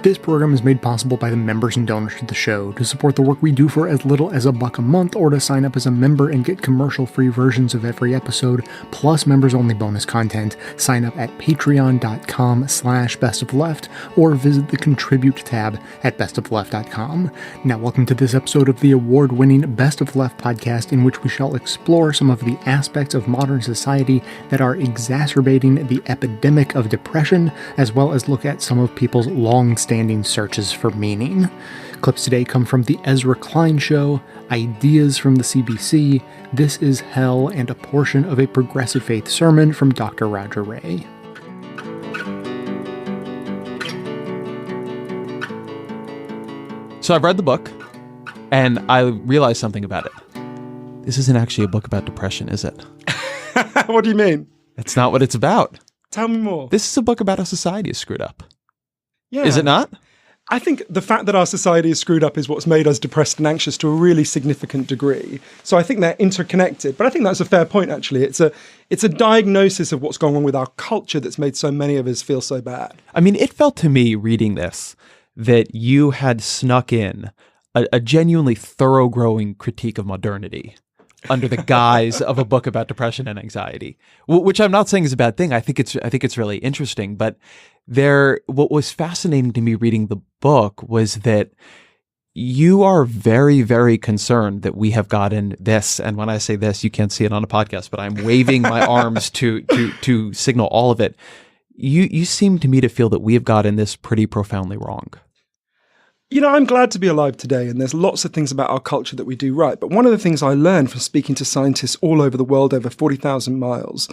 This program is made possible by the members and donors to the show. To support the work we do for as little as $1 a month, or to sign up as a member and get commercial-free versions of every episode, plus members-only bonus content, sign up at patreon.com/bestofleft, or visit the Contribute tab at bestofleft.com. Now, welcome to this episode of the award-winning Best of Left podcast, in which we shall explore some of the aspects of modern society that are exacerbating the epidemic of depression, as well as look at some of people's long-standing searches for meaning. Clips today come from the Ezra Klein Show, ideas from the CBC, This is Hell, and a portion of a progressive faith sermon from Dr. Roger Ray. So I've read the book, and I realized something about it. This isn't actually a book about depression, is it? What do you mean? It's not what it's about. Tell me more. This is a book about how society is screwed up. Yeah. Is it not? I think the fact that our society is screwed up is what's made us depressed and anxious to a really significant degree. So I think they're interconnected. But I think that's a fair point, actually. It's a diagnosis of what's going on with our culture that's made so many of us feel so bad. I mean, it felt to me, reading this, that you had snuck in a genuinely thorough-growing critique of modernity under the guise of a book about depression and anxiety, which I'm not saying is a bad thing. I think it's really interesting. But what was fascinating to me reading the book was that you are very, very concerned that we have gotten this. And when I say this, you can't see it on a podcast, but I'm waving my arms to signal all of it. You seem to me to feel that we have gotten this pretty profoundly wrong. You know, I'm glad to be alive today, and there's lots of things about our culture that we do right. But one of the things I learned from speaking to scientists all over the world, over 40,000 miles,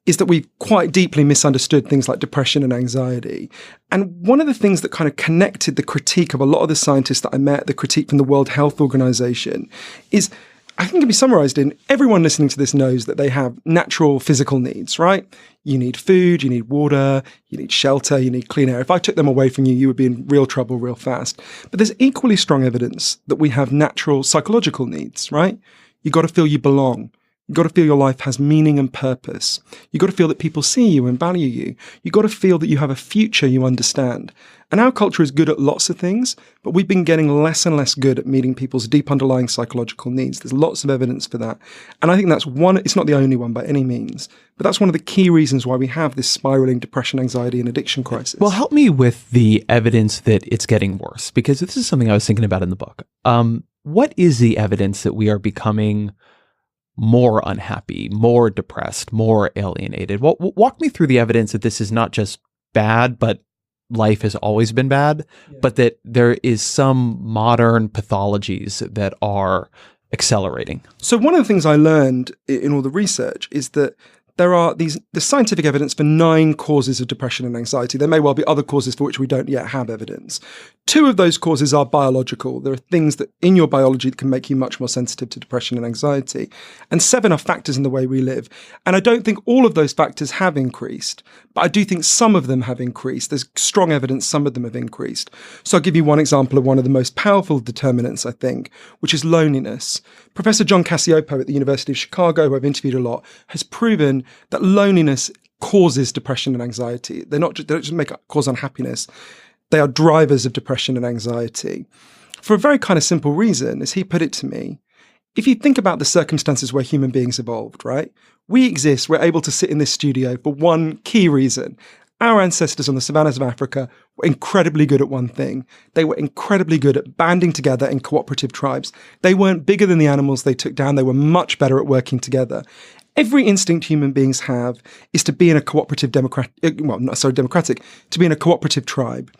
is that we've quite deeply misunderstood things like depression and anxiety. And one of the things that kind of connected the critique of a lot of the scientists that I met, the critique from the World Health Organization, is, I think it can be summarized in, everyone listening to this knows that they have natural physical needs, right? You need food, you need water, you need shelter, you need clean air. If I took them away from you, you would be in real trouble real fast. But there's equally strong evidence that we have natural psychological needs, right? You got to feel you belong. You got to feel your life has meaning and purpose. You got to feel that people see you and value you. You got to feel that you have a future you understand. And our culture is good at lots of things, but we've been getting less and less good at meeting people's deep underlying psychological needs. There's lots of evidence for that. And I think that's one, it's not the only one by any means, but that's one of the key reasons why we have this spiraling depression, anxiety, and addiction crisis. Well, help me with the evidence that it's getting worse, because this is something I was thinking about in the book. What is the evidence that we are becoming more unhappy, more depressed, more alienated? Walk me through the evidence that this is not just bad, but life has always been bad, but that there is some modern pathologies that are accelerating. So one of the things I learned in all the research is that there's scientific evidence for 9 causes of depression and anxiety. There may well be other causes for which we don't yet have evidence. 2 of those causes are biological. There are things that in your biology that can make you much more sensitive to depression and anxiety. And 7 are factors in the way we live. And I don't think all of those factors have increased, but I do think some of them have increased. There's strong evidence some of them have increased. So I'll give you one example of one of the most powerful determinants, I think, which is loneliness. Professor John Cacioppo at the University of Chicago, who I've interviewed a lot, has proven that loneliness causes depression and anxiety. They don't just cause unhappiness. They are drivers of depression and anxiety. For a very kind of simple reason, as he put it to me, if you think about the circumstances where human beings evolved, right? We exist, we're able to sit in this studio for one key reason. Our ancestors on the savannas of Africa were incredibly good at one thing. They were incredibly good at banding together in cooperative tribes. They weren't bigger than the animals they took down. They were much better at working together. Every instinct human beings have is to be in a cooperative democratic, to be in a cooperative tribe.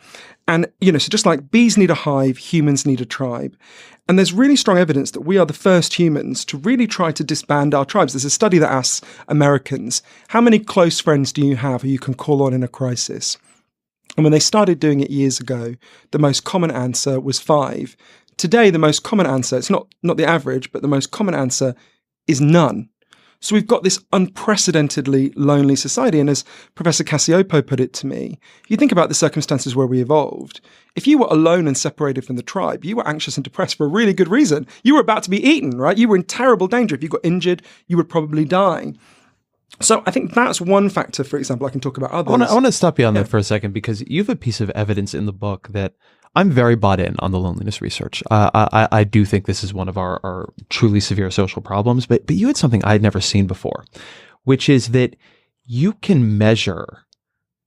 And, so just like bees need a hive, humans need a tribe. And there's really strong evidence that we are the first humans to really try to disband our tribes. There's a study that asks Americans, how many close friends do you have who you can call on in a crisis? And when they started doing it years ago, the most common answer was 5. Today, the most common answer, it's not the average, but the most common answer is none. So we've got this unprecedentedly lonely society. And as Professor Cacioppo put it to me, if you think about the circumstances where we evolved, if you were alone and separated from the tribe, you were anxious and depressed for a really good reason. You were about to be eaten, right? You were in terrible danger. If you got injured, you would probably die. So I think that's one factor, for example. I can talk about others. I want to stop you on that for a second, because you have a piece of evidence in the book that I'm very bought in on the loneliness research. I do think this is one of our truly severe social problems, but you had something I'd never seen before, which is that you can measure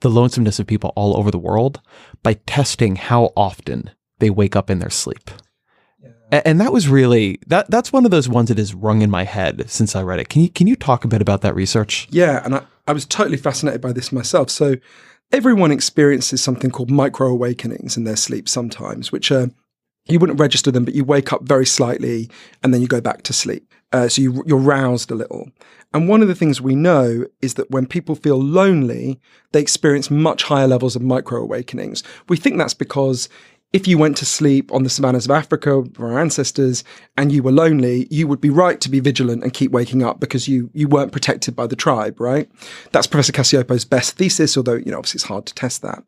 the lonesomeness of people all over the world by testing how often they wake up in their sleep. And that was really, that's one of those ones that has rung in my head since I read it. Can you talk a bit about that research? Yeah, and I was totally fascinated by this myself. So everyone experiences something called micro awakenings in their sleep sometimes, which are, you wouldn't register them, but you wake up very slightly and then you go back to sleep. So you're roused a little. And one of the things we know is that when people feel lonely, they experience much higher levels of micro awakenings. We think that's because if you went to sleep on the savannas of Africa, for our ancestors, and you were lonely, you would be right to be vigilant and keep waking up because you weren't protected by the tribe, right? That's Professor Cassiopo's best thesis, although, obviously it's hard to test that.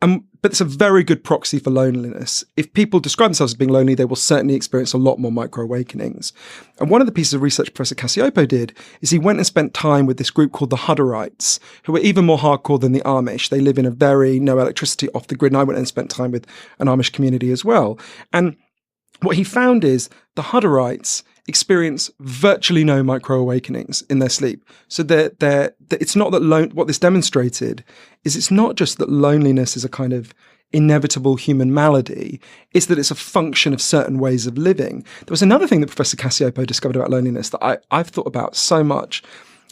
But it's a very good proxy for loneliness. If people describe themselves as being lonely, they will certainly experience a lot more micro-awakenings. And one of the pieces of research Professor Cassiopo did is he went and spent time with this group called the Hutterites, who are even more hardcore than the Amish. They live in a very no electricity off the grid. And I went and spent time with an Amish community as well. And what he found is the Hutterites experience virtually no micro-awakenings in their sleep. So it's not that what this demonstrated is it's not just that loneliness is a kind of inevitable human malady, it's that it's a function of certain ways of living. There was another thing that Professor Cassiopo discovered about loneliness that I've thought about so much.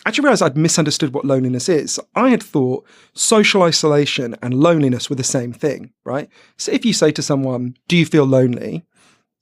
I actually realized I'd misunderstood what loneliness is. I had thought social isolation and loneliness were the same thing, right? So if you say to someone, do you feel lonely?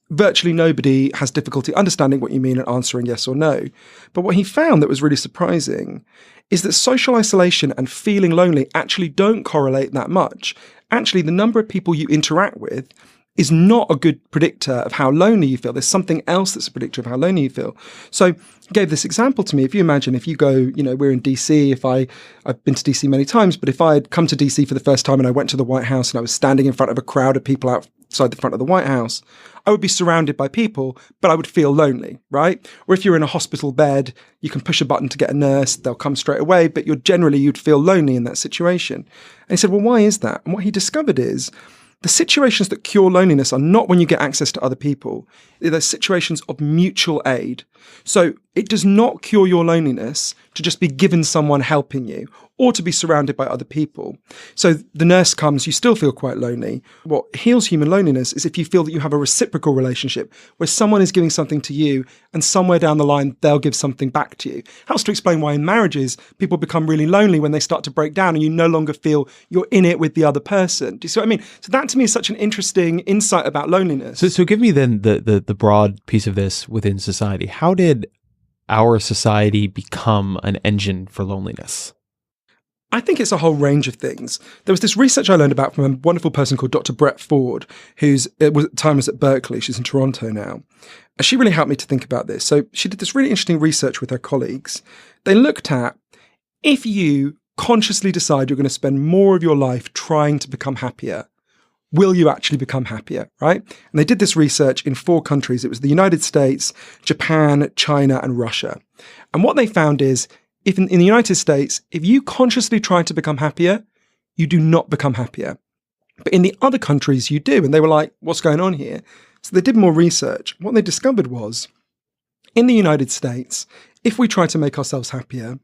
Virtually nobody has difficulty understanding what you mean and answering yes or no. But what he found that was really surprising is that social isolation and feeling lonely actually don't correlate that much. Actually, the number of people you interact with is not a good predictor of how lonely you feel. There's something else that's a predictor of how lonely you feel. So he gave this example to me. If you imagine, if you go, we're in DC, I've been to DC many times, but if I had come to DC for the first time and I went to the White House and I was standing in front of a crowd of people outside the front of the White House, I would be surrounded by people, but I would feel lonely, right? Or if you're in a hospital bed, you can push a button to get a nurse, they'll come straight away, but you'd feel lonely in that situation. And he said, well, why is that? And what he discovered is the situations that cure loneliness are not when you get access to other people. They're situations of mutual aid. So it does not cure your loneliness to just be given someone helping you or to be surrounded by other people. So the nurse comes, you still feel quite lonely. What heals human loneliness is if you feel that you have a reciprocal relationship where someone is giving something to you and somewhere down the line, they'll give something back to you. Helps to explain why in marriages, people become really lonely when they start to break down and you no longer feel you're in it with the other person. Do you see what I mean? So that to me is such an interesting insight about loneliness. So give me then the broad piece of this within society. How did our society become an engine for loneliness? I think it's a whole range of things. There was this research I learned about from a wonderful person called Dr. Brett Ford, who's at the time was at Berkeley. She's in Toronto now. And she really helped me to think about this. So she did this really interesting research with her colleagues. They looked at if you consciously decide you're going to spend more of your life trying to become happier, will you actually become happier, right? And they did this research in 4 countries. It was the United States, Japan, China, and Russia. And what they found is, if in the United States, if you consciously try to become happier, you do not become happier. But in the other countries, you do. And they were like, what's going on here? So they did more research. What they discovered was, in the United States, if we try to make ourselves happier,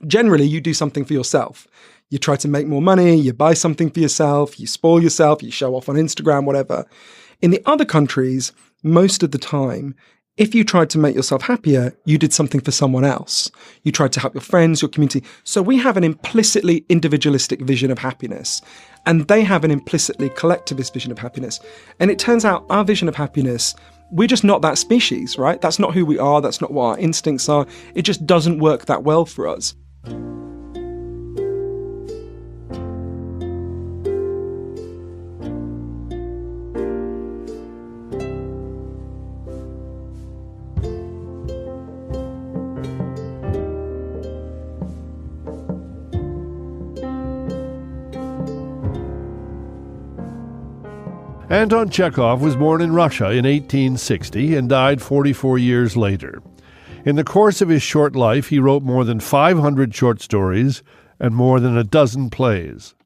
generally you do something for yourself. You try to make more money, you buy something for yourself, you spoil yourself, you show off on Instagram, whatever. In the other countries, most of the time, if you tried to make yourself happier, you did something for someone else. You tried to help your friends, your community. So we have an implicitly individualistic vision of happiness, and they have an implicitly collectivist vision of happiness. And it turns out our vision of happiness, we're just not that species, right? That's not who we are. That's not what our instincts are. It just doesn't work that well for us. Anton Chekhov was born in Russia in 1860 and died 44 years later. In the course of his short life, he wrote more than 500 short stories and more than a dozen plays.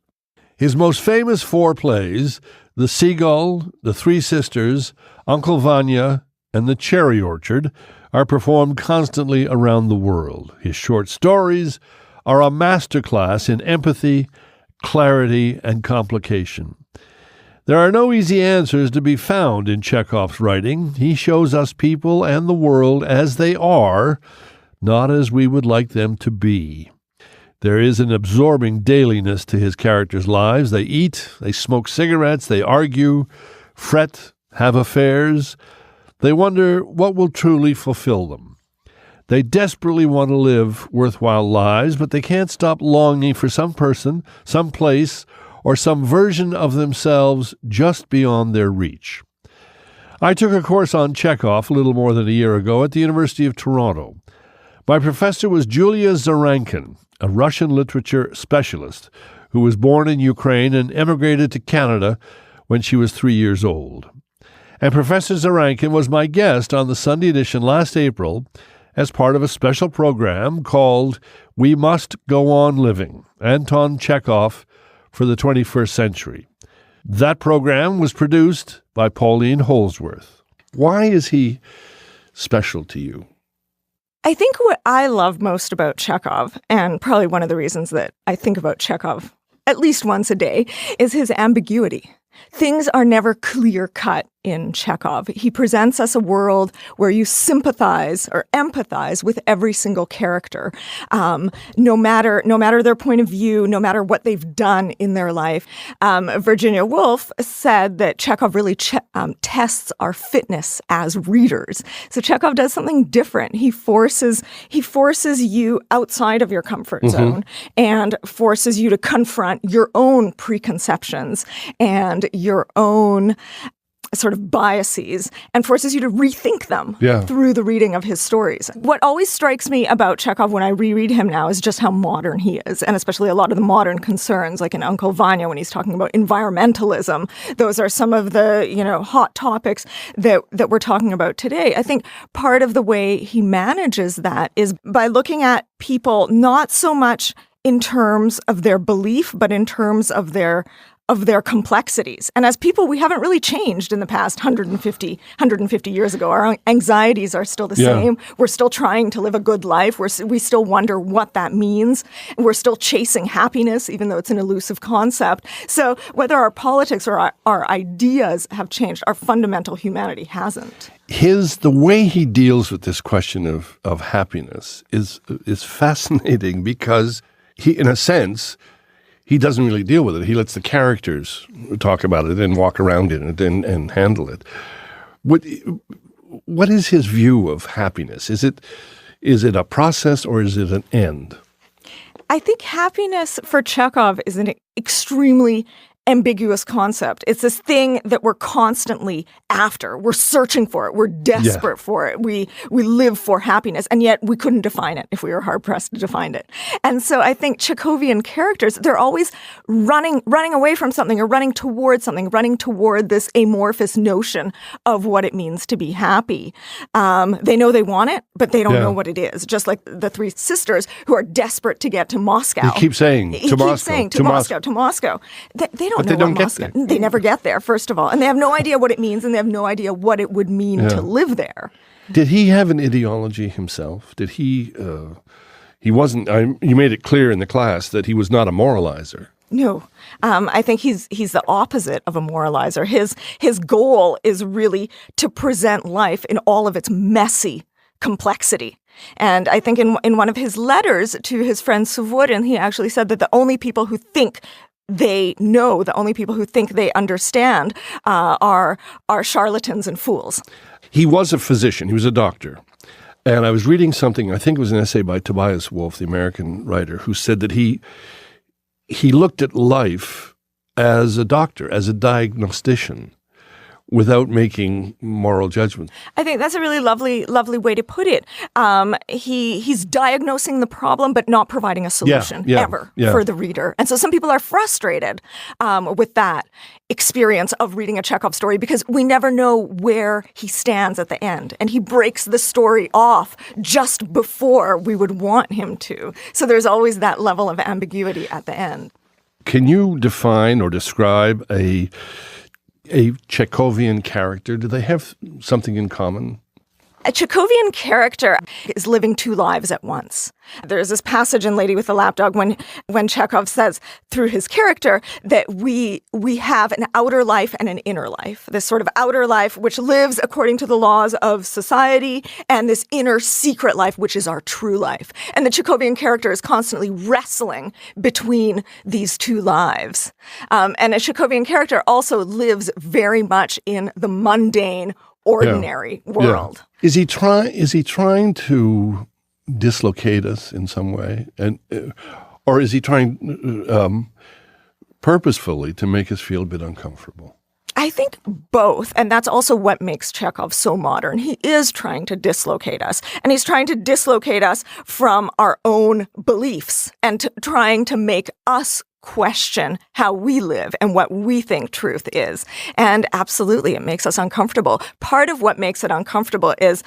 His most famous 4 plays, The Seagull, The Three Sisters, Uncle Vanya, and The Cherry Orchard, are performed constantly around the world. His short stories are a masterclass in empathy, clarity, and complication. There are no easy answers to be found in Chekhov's writing. He shows us people and the world as they are, not as we would like them to be. There is an absorbing dailiness to his characters' lives. They eat, they smoke cigarettes, they argue, fret, have affairs. They wonder what will truly fulfill them. They desperately want to live worthwhile lives, but they can't stop longing for some person, some place, or some version of themselves just beyond their reach. I took a course on Chekhov a little more than a year ago at the University of Toronto. My professor was Julia Zarankin, a Russian literature specialist who was born in Ukraine and emigrated to Canada when she was 3 years old. And Professor Zarankin was my guest on the Sunday edition last April as part of a special program called We Must Go On Living, Anton Chekhov for the 21st Century. That program was produced by Pauline Holsworth. Why is he special to you? I think what I love most about Chekhov, and probably one of the reasons that I think about Chekhov at least once a day, is his ambiguity. Things are never clear-cut in Chekhov. He presents us a world where you sympathize or empathize with every single character, no matter their point of view, no matter what they've done in their life. Virginia Woolf said that Chekhov really tests our fitness as readers. So Chekhov does something different. He forces you outside of your comfort zone and forces you to confront your own preconceptions and your own sort of biases and forces you to rethink them through the reading of his stories. What always strikes me about Chekhov when I reread him now is just how modern he is, and especially a lot of the modern concerns, like in Uncle Vanya when he's talking about environmentalism. Those are some of the, hot topics that we're talking about today. I think part of the way he manages that is by looking at people not so much in terms of their belief, but in terms of their complexities. And as people, we haven't really changed in the past 150 years ago. Our anxieties are still the same. We're still trying to live a good life. We still wonder what that means. We're still chasing happiness, even though it's an elusive concept. So whether our politics or our ideas have changed, our fundamental humanity hasn't. The way he deals with this question of happiness is fascinating because he, in a sense, he doesn't really deal with it. He lets the characters talk about it and walk around in it and handle it. What is his view of happiness? Is it a process or is it an end? I think happiness for Chekhov is an extremely ambiguous concept. It's this thing that we're constantly after. We're searching for it. We're desperate for it. We live for happiness, and yet we couldn't define it if we were hard-pressed to define it. And so I think Chekhovian characters, they're always running away from something or running toward something, running toward this amorphous notion of what it means to be happy. They know they want it, but they don't know what it is. Just like the three sisters who are desperate to get to Moscow. He keeps saying to Moscow. They don't get there. They never get there, first of all. And they have no idea what it means, and they have no idea what it would mean to live there. Did he have an ideology himself? Did he wasn't, you made it clear in the class that he was not a moralizer. No. I think he's the opposite of a moralizer. His goal is really to present life in all of its messy complexity. And I think in one of his letters to his friend Suvorin, he actually said that the only people who think they know, the only people who think they understand are charlatans and fools. He was a physician. He was a doctor. And I was reading something, I think it was an essay by Tobias Wolff, the American writer, who said that he looked at life as a doctor, as a diagnostician, without making moral judgments. I think that's a really lovely way to put it. He's diagnosing the problem, but not providing a solution ever for the reader. And so some people are frustrated with that experience of reading a Chekhov story because we never know where he stands at the end. And he breaks the story off just before we would want him to. So there's always that level of ambiguity at the end. Can you define or describe a Chekhovian character? Do they have something in common? A Chekhovian character is living two lives at once. There's this passage in Lady with the Lapdog when Chekhov says through his character that we have an outer life and an inner life. This sort of outer life which lives according to the laws of society, and this inner secret life which is our true life. And the Chekhovian character is constantly wrestling between these two lives. And a Chekhovian character also lives very much in the mundane, ordinary world. Yeah. Is he trying to dislocate us in some way, or is he trying purposefully to make us feel a bit uncomfortable? I think both, and that's also what makes Chekhov so modern. He is trying to dislocate us, and he's trying to dislocate us from our own beliefs and trying to make us question how we live and what we think truth is. And absolutely, it makes us uncomfortable. Part of what makes it uncomfortable is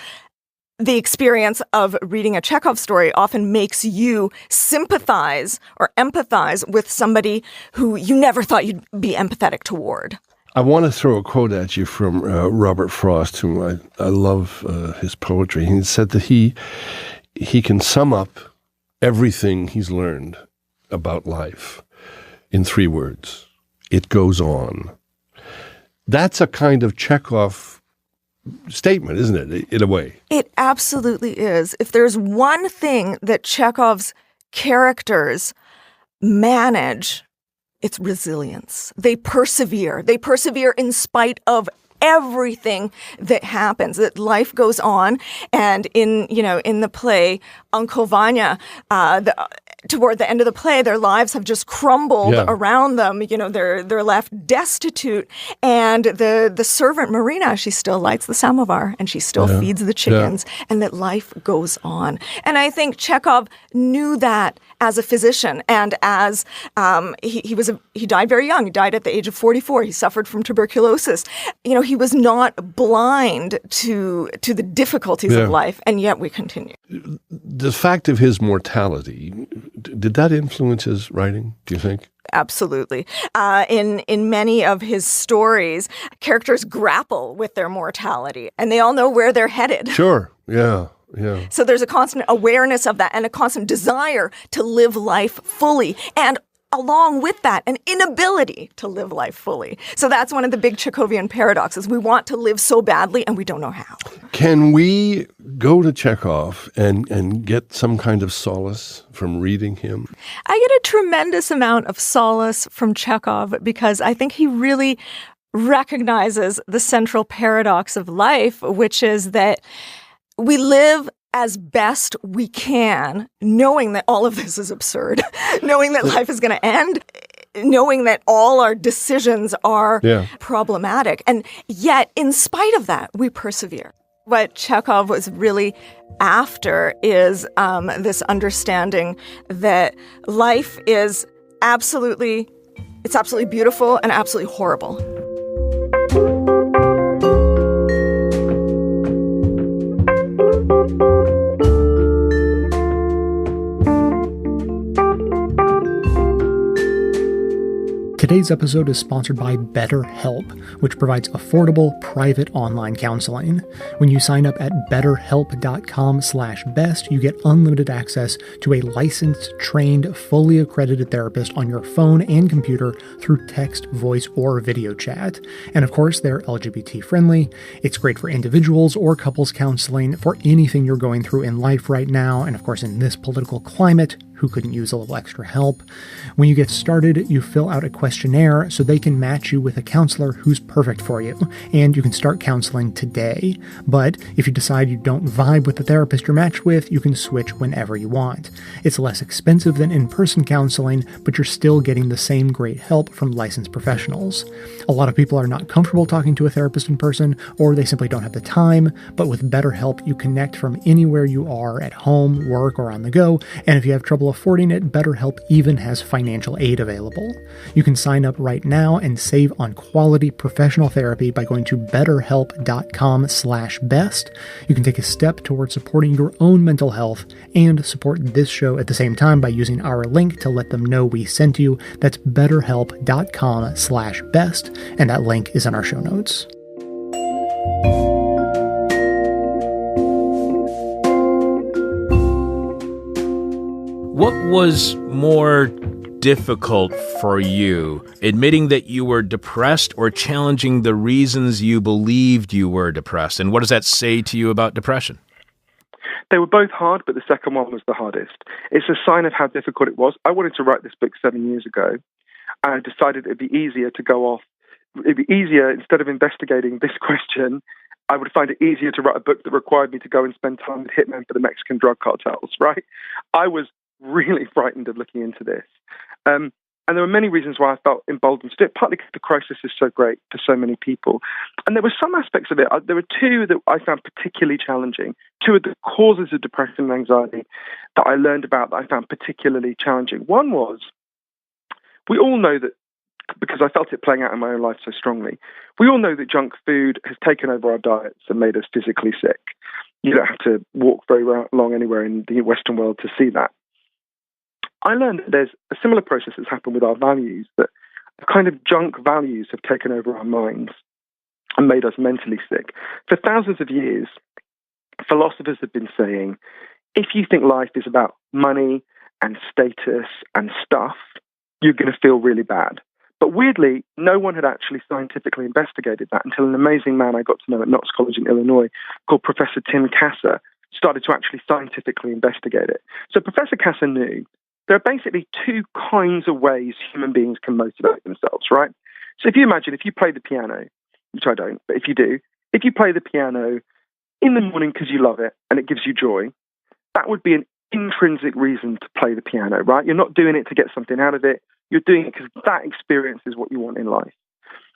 the experience of reading a Chekhov story often makes you sympathize or empathize with somebody who you never thought you'd be empathetic toward. I want to throw a quote at you from Robert Frost, whom I love his poetry. He said that he can sum up everything he's learned about life in 3 words. It goes on. That's a kind of Chekhov statement, isn't it, in a way? It absolutely is. If there's one thing that Chekhov's characters manage, it's resilience. They persevere. They persevere in spite of everything that happens, that life goes on. And in the play, Uncle Vanya, toward the end of the play, their lives have just crumbled around them. They're left destitute. And the servant, Marina, she still lights the samovar and she still feeds the chickens, and that life goes on. And I think Chekhov knew that as a physician, and as he died very young. He died at the age of 44. He suffered from tuberculosis. He was not blind to the difficulties of life, and yet we continue. The fact of his mortality, did that influence his writing, do you think? Absolutely. In many of his stories, characters grapple with their mortality, and they all know where they're headed. Sure, yeah. Yeah. So there's a constant awareness of that and a constant desire to live life fully, and along with that, an inability to live life fully. So that's one of the big Chekhovian paradoxes. We want to live so badly, and we don't know how. Can we go to Chekhov and get some kind of solace from reading him? I get a tremendous amount of solace from Chekhov because I think he really recognizes the central paradox of life, which is that we live as best we can, knowing that all of this is absurd, knowing that life is going to end, knowing that all our decisions are problematic. And yet, in spite of that, we persevere. What Chekhov was really after is this understanding that life is absolutely beautiful and absolutely horrible. Today's episode is sponsored by BetterHelp, which provides affordable, private online counseling. When you sign up at betterhelp.com/best, you get unlimited access to a licensed, trained, fully accredited therapist on your phone and computer through text, voice, or video chat. And of course, they're LGBT-friendly. It's great for individuals or couples counseling for anything you're going through in life right now. And of course, in this political climate, who couldn't use a little extra help. When you get started, you fill out a questionnaire so they can match you with a counselor who's perfect for you, and you can start counseling today. But if you decide you don't vibe with the therapist you're matched with, you can switch whenever you want. It's less expensive than in-person counseling, but you're still getting the same great help from licensed professionals. A lot of people are not comfortable talking to a therapist in person, or they simply don't have the time, but with BetterHelp, you connect from anywhere you are, at home, work, or on the go, and if you have trouble affording it, BetterHelp even has financial aid available. You can sign up right now and save on quality professional therapy by going to betterhelp.com/best. You can take a step towards supporting your own mental health and support this show at the same time by using our link to let them know we sent you. That's betterhelp.com/best, and that link is in our show notes. What was more difficult for you, admitting that you were depressed or challenging the reasons you believed you were depressed? And what does that say to you about depression? They were both hard, but the second one was the hardest. It's a sign of how difficult it was. I wanted to write this book 7 years ago. I decided it'd be easier to go off. It'd be easier, instead of investigating this question, I would find it easier to write a book that required me to go and spend time with hitmen for the Mexican drug cartels, right? I was really frightened of looking into this. And there were many reasons why I felt emboldened to do it, partly because the crisis is so great for so many people. And there were some aspects of it. There were two that I found particularly challenging. Two of the causes of depression and anxiety that I learned about that I found particularly challenging. One was, we all know that, because I felt it playing out in my own life so strongly, we all know that junk food has taken over our diets and made us physically sick. You don't have to walk very long anywhere in the Western world to see that. I learned that there's a similar process that's happened with our values, that the kind of junk values have taken over our minds and made us mentally sick. For thousands of years, philosophers have been saying, if you think life is about money and status and stuff, you're going to feel really bad. But weirdly, no one had actually scientifically investigated that until an amazing man I got to know at Knox College in Illinois called Professor Tim Kasser started to actually scientifically investigate it. So Professor Kasser knew there are basically two kinds of ways human beings can motivate themselves, right? So if you imagine, if you play the piano, which I don't, but if you do, if you play the piano in the morning because you love it and it gives you joy, that would be an intrinsic reason to play the piano, right? You're not doing it to get something out of it. You're doing it because that experience is what you want in life.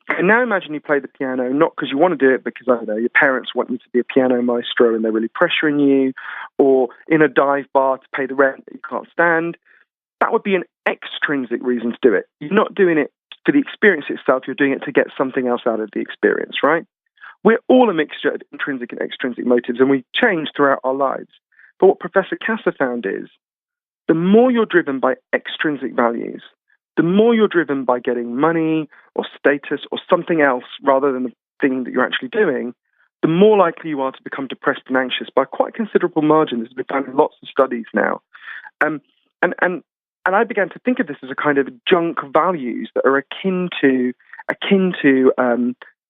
And now imagine you play the piano, not because you want to do it, because, I don't know, your parents want you to be a piano maestro and they're really pressuring you, or in a dive bar to pay the rent that you can't stand. That would be an extrinsic reason to do it. You're not doing it for the experience itself. You're doing it to get something else out of the experience, right? We're all a mixture of intrinsic and extrinsic motives, and we change throughout our lives. But what Professor Kasser found is the more you're driven by extrinsic values, the more you're driven by getting money or status or something else rather than the thing that you're actually doing, the more likely you are to become depressed and anxious by quite considerable margin. This has been found in lots of studies now. And I began to think of this as a kind of junk values that are akin to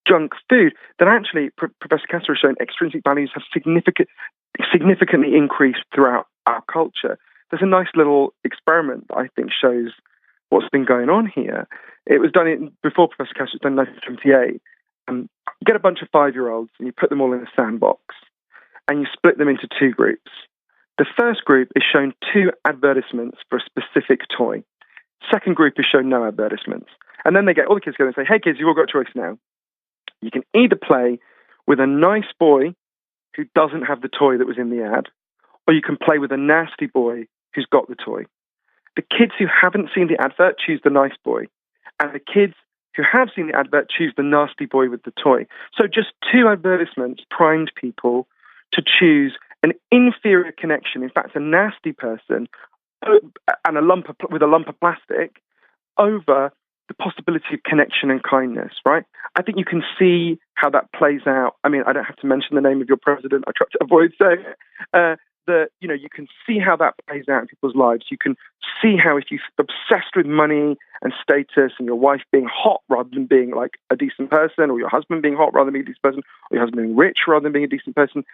junk food. That actually, Professor Kasser has shown extrinsic values have significantly increased throughout our culture. There's a nice little experiment that I think shows what's been going on here. It was done before Professor Kasser was done in 1978. You get a bunch of 5-year-olds and you put them all in a sandbox and you split them into two groups. The first group is shown 2 advertisements for a specific toy. Second group is shown no advertisements. And then all the kids go and say, hey kids, you've all got a choice now. You can either play with a nice boy who doesn't have the toy that was in the ad, or you can play with a nasty boy who's got the toy. The kids who haven't seen the advert choose the nice boy, and the kids who have seen the advert choose the nasty boy with the toy. So just 2 advertisements primed people to choose an inferior connection, in fact, a nasty person, and with a lump of plastic, over the possibility of connection and kindness, right? I think you can see how that plays out. I mean, I don't have to mention the name of your president. I try to avoid saying it. You can see how that plays out in people's lives. You can see how if you're obsessed with money and status and your wife being hot rather than being like a decent person, or your husband being hot rather than being a decent person, or your husband being rich rather than being a decent person,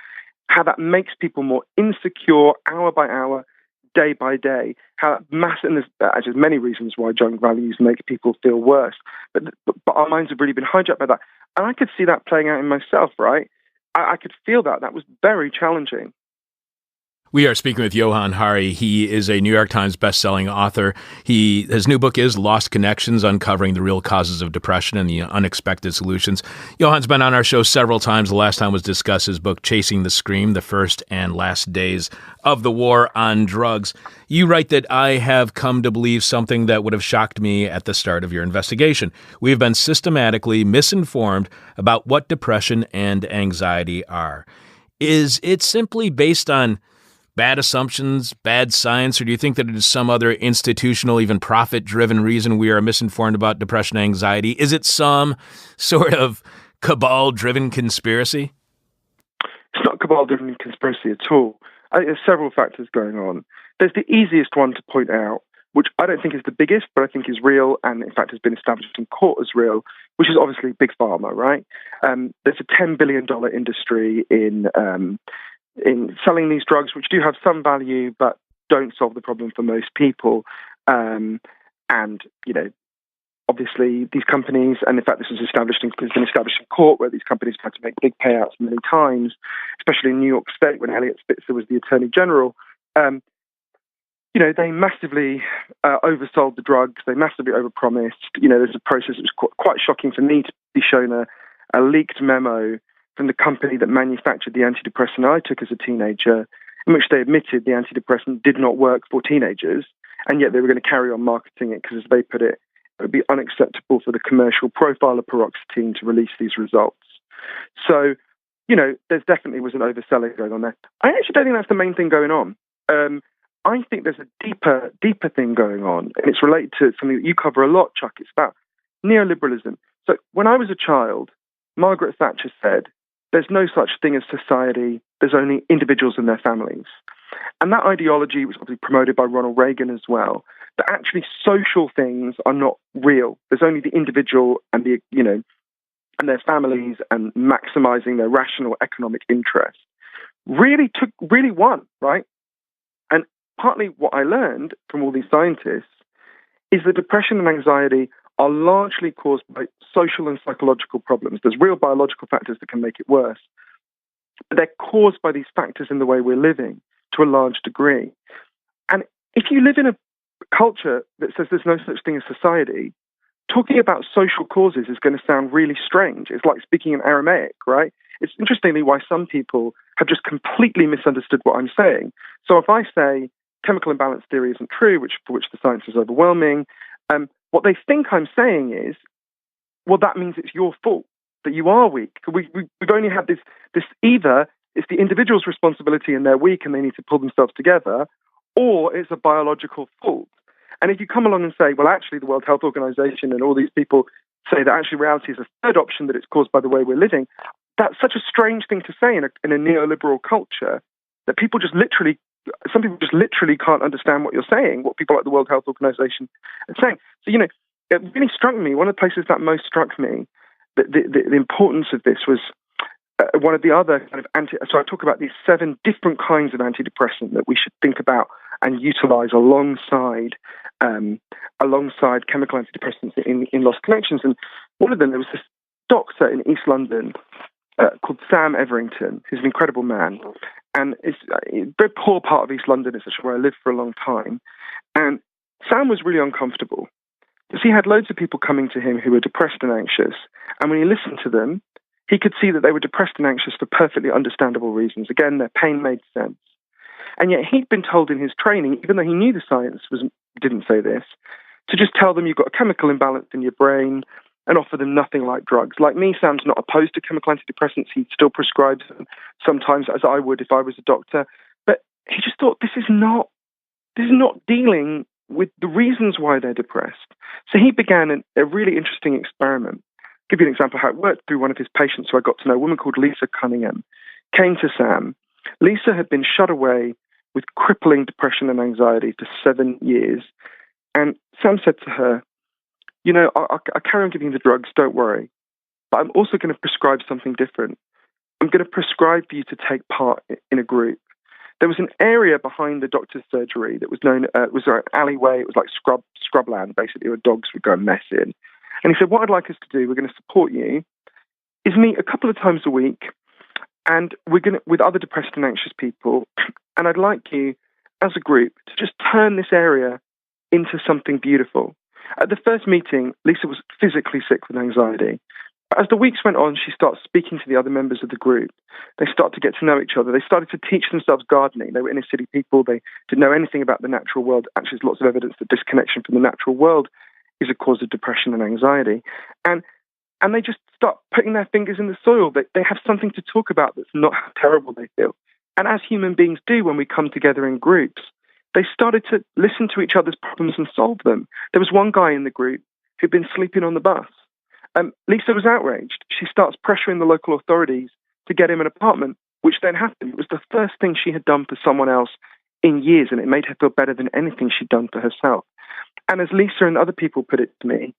how that makes people more insecure hour by hour, day by day, how massive, and there's actually many reasons why junk values make people feel worse, but our minds have really been hijacked by that. And I could see that playing out in myself, right? I could feel that. That was very challenging. We are speaking with Johann Hari. He is a New York Times bestselling author. His new book is Lost Connections, Uncovering the Real Causes of Depression and the Unexpected Solutions. Johann's been on our show several times. The last time was discuss his book, Chasing the Scream, The First and Last Days of the War on Drugs. You write that I have come to believe something that would have shocked me at the start of your investigation. We have been systematically misinformed about what depression and anxiety are. Is it simply based on bad assumptions, bad science, or do you think that it is some other institutional, even profit-driven reason we are misinformed about depression and anxiety? Is it some sort of cabal-driven conspiracy? It's not cabal-driven conspiracy at all. I think there's several factors going on. There's the easiest one to point out, which I don't think is the biggest, but I think is real, and in fact has been established in court as real, which is obviously big pharma, right? There's a $10 billion industry in selling these drugs, which do have some value, but don't solve the problem for most people. And, obviously these companies, and in fact this has been established in court, where these companies had to make big payouts many times, especially in New York State when Eliot Spitzer was the Attorney General. They massively oversold the drugs. They massively overpromised. There's a process that was quite shocking for me to be shown a leaked memo from the company that manufactured the antidepressant I took as a teenager, in which they admitted the antidepressant did not work for teenagers, and yet they were going to carry on marketing it because, as they put it, it would be unacceptable for the commercial profile of paroxetine to release these results. So, there definitely was an overselling going on there. I actually don't think that's the main thing going on. I think there's a deeper thing going on, and it's related to something that you cover a lot, Chuck. It's about neoliberalism. So when I was a child, Margaret Thatcher said, there's no such thing as society, there's only individuals and their families. And that ideology was obviously promoted by Ronald Reagan as well, that actually social things are not real. There's only the individual and and their families, and maximizing their rational economic interest. Really won, right? And partly what I learned from all these scientists is that depression and anxiety are largely caused by social and psychological problems. There's real biological factors that can make it worse, but they're caused by these factors in the way we're living to a large degree. And if you live in a culture that says there's no such thing as society, talking about social causes is going to sound really strange. It's like speaking in Aramaic, right? It's interestingly why some people have just completely misunderstood what I'm saying. So if I say chemical imbalance theory isn't true, for which the science is overwhelming, what they think I'm saying is, well, that means it's your fault, that you are weak. We've only had this either it's the individual's responsibility and they're weak and they need to pull themselves together, or it's a biological fault. And if you come along and say, well, actually the World Health Organization and all these people say that actually reality is a third option, that it's caused by the way we're living, that's such a strange thing to say in a neoliberal culture that some people just literally can't understand what you're saying, what people like the World Health Organization are saying. So, it really struck me, one of the places that most struck me, the importance of this was one of the other kind of so I talk about these 7 different kinds of antidepressant that we should think about and utilize alongside chemical antidepressants in Lost Connections. And one of them, there was this doctor in East London called Sam Everington, who's an incredible man. And it's a very poor part of East London. It's actually where I lived for a long time. And Sam was really uncomfortable because he had loads of people coming to him who were depressed and anxious. And when he listened to them, he could see that they were depressed and anxious for perfectly understandable reasons. Again, their pain made sense. And yet he'd been told in his training, even though he knew the science didn't say this, to just tell them you've got a chemical imbalance in your brain and offer them nothing like drugs. Like me, Sam's not opposed to chemical antidepressants. He still prescribes them sometimes, as I would if I was a doctor. But he just thought, this is not dealing with the reasons why they're depressed. So he began a really interesting experiment. I'll give you an example of how it worked through one of his patients who I got to know, a woman called Lisa Cunningham, came to Sam. Lisa had been shut away with crippling depression and anxiety for 7 years. And Sam said to her, I carry on giving you the drugs, don't worry. But I'm also going to prescribe something different. I'm going to prescribe for you to take part in a group. there was an area behind the doctor's surgery that was known, it was an alleyway, it was like scrubland, basically, where dogs would go and mess in. And he said, what I'd like us to do, we're going to support you, is meet a couple of times a week, and we're going to, with other depressed and anxious people, and I'd like you, as a group, to just turn this area into something beautiful. At the first meeting, Lisa was physically sick with anxiety. As the weeks went on, she started speaking to the other members of the group. They started to get to know each other. They started to teach themselves gardening. They were inner city people. They didn't know anything about the natural world. Actually, there's lots of evidence that disconnection from the natural world is a cause of depression and anxiety. And they just start putting their fingers in the soil. They have something to talk about that's not how terrible they feel. And as human beings do when we come together in groups, they started to listen to each other's problems and solve them. There was one guy in the group who'd been sleeping on the bus. Lisa was outraged. She starts pressuring the local authorities to get him an apartment, which then happened. It was the first thing she had done for someone else in years, and it made her feel better than anything she'd done for herself. And as Lisa and other people put it to me,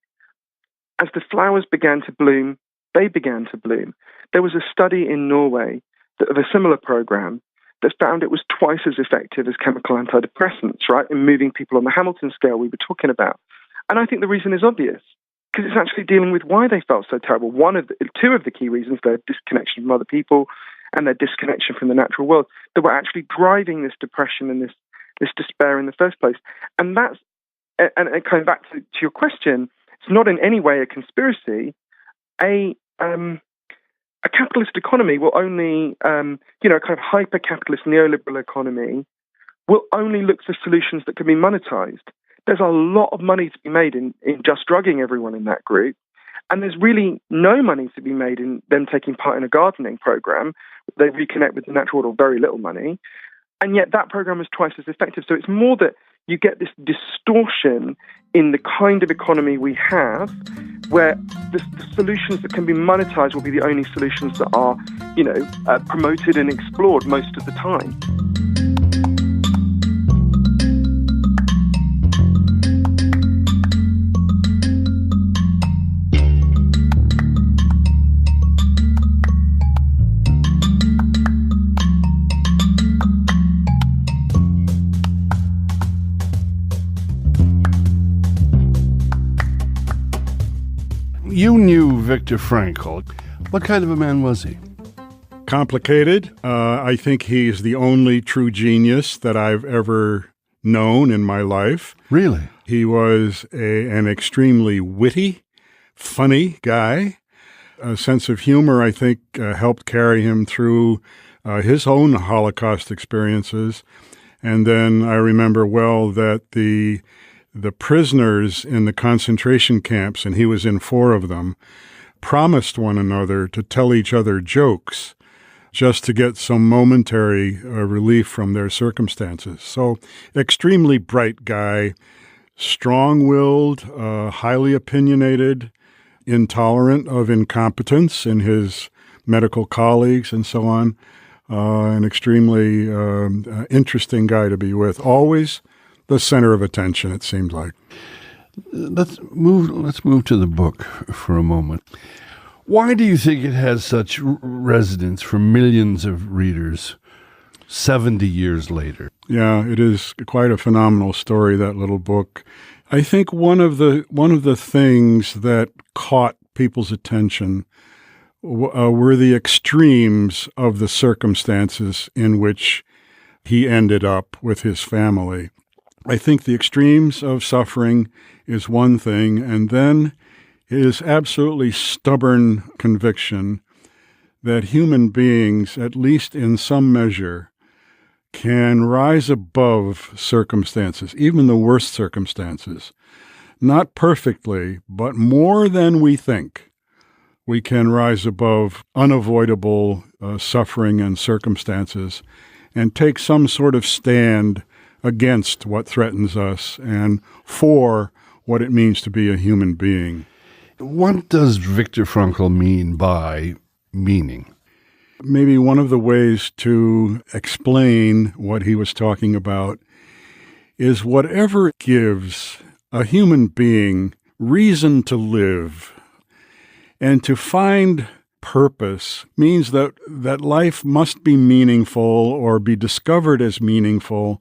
as the flowers began to bloom, they began to bloom. There was a study in Norway of a similar program that found it was twice as effective as chemical antidepressants, right, in moving people on the Hamilton scale we were talking about. And I think the reason is obvious, because it's actually dealing with why they felt so terrible. Two of the key reasons, their disconnection from other people and their disconnection from the natural world, that were actually driving this depression and this despair in the first place. And that's, and coming back to your question, it's not in any way a conspiracy. A capitalist economy will only, kind of hyper-capitalist neoliberal economy will only look for solutions that can be monetized. There's a lot of money to be made in just drugging everyone in that group. And there's really no money to be made in them taking part in a gardening program. They reconnect with the natural world, or very little money. And yet that program is twice as effective. So it's more that you get this distortion in the kind of economy we have, where the solutions that can be monetized will be the only solutions that are, promoted and explored most of the time. You knew Viktor Frankl. What kind of a man was he? Complicated. I think he's the only true genius that I've ever known in my life. Really? He was an extremely witty, funny guy. A sense of humor, I think, helped carry him through his own Holocaust experiences. And then I remember well that the prisoners in the concentration camps, and he was in 4 of them, promised one another to tell each other jokes just to get some momentary relief from their circumstances. So extremely bright guy, strong-willed, highly opinionated, intolerant of incompetence in his medical colleagues and so on. An extremely interesting guy to be with. Always the center of attention, it seems like. Let's move to the book for a moment. Why do you think it has such resonance for millions of readers 70 years later? Yeah, it is quite a phenomenal story, that little book. I think one of the things that caught people's attention were the extremes of the circumstances in which he ended up with his family. I think the extremes of suffering is one thing, and then his absolutely stubborn conviction that human beings, at least in some measure, can rise above circumstances, even the worst circumstances. Not perfectly, but more than we think. We can rise above unavoidable suffering and circumstances and take some sort of stand against what threatens us and for what it means to be a human being. What does Viktor Frankl mean by meaning? Maybe one of the ways to explain what he was talking about is whatever gives a human being reason to live and to find purpose means that life must be meaningful or be discovered as meaningful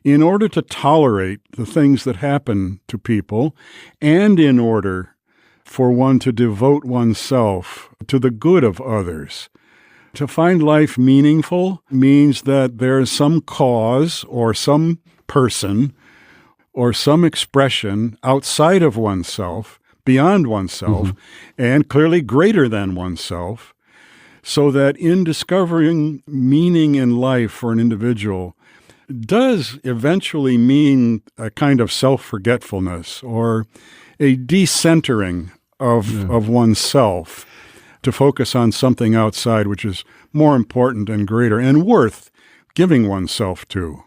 in order to tolerate the things that happen to people and in order for one to devote oneself to the good of others. To find life meaningful means that there is some cause or some person or some expression outside of oneself, beyond oneself, and clearly greater than oneself, so that in discovering meaning in life for an individual does eventually mean a kind of self-forgetfulness or a decentering of oneself to focus on something outside which is more important and greater and worth giving oneself to.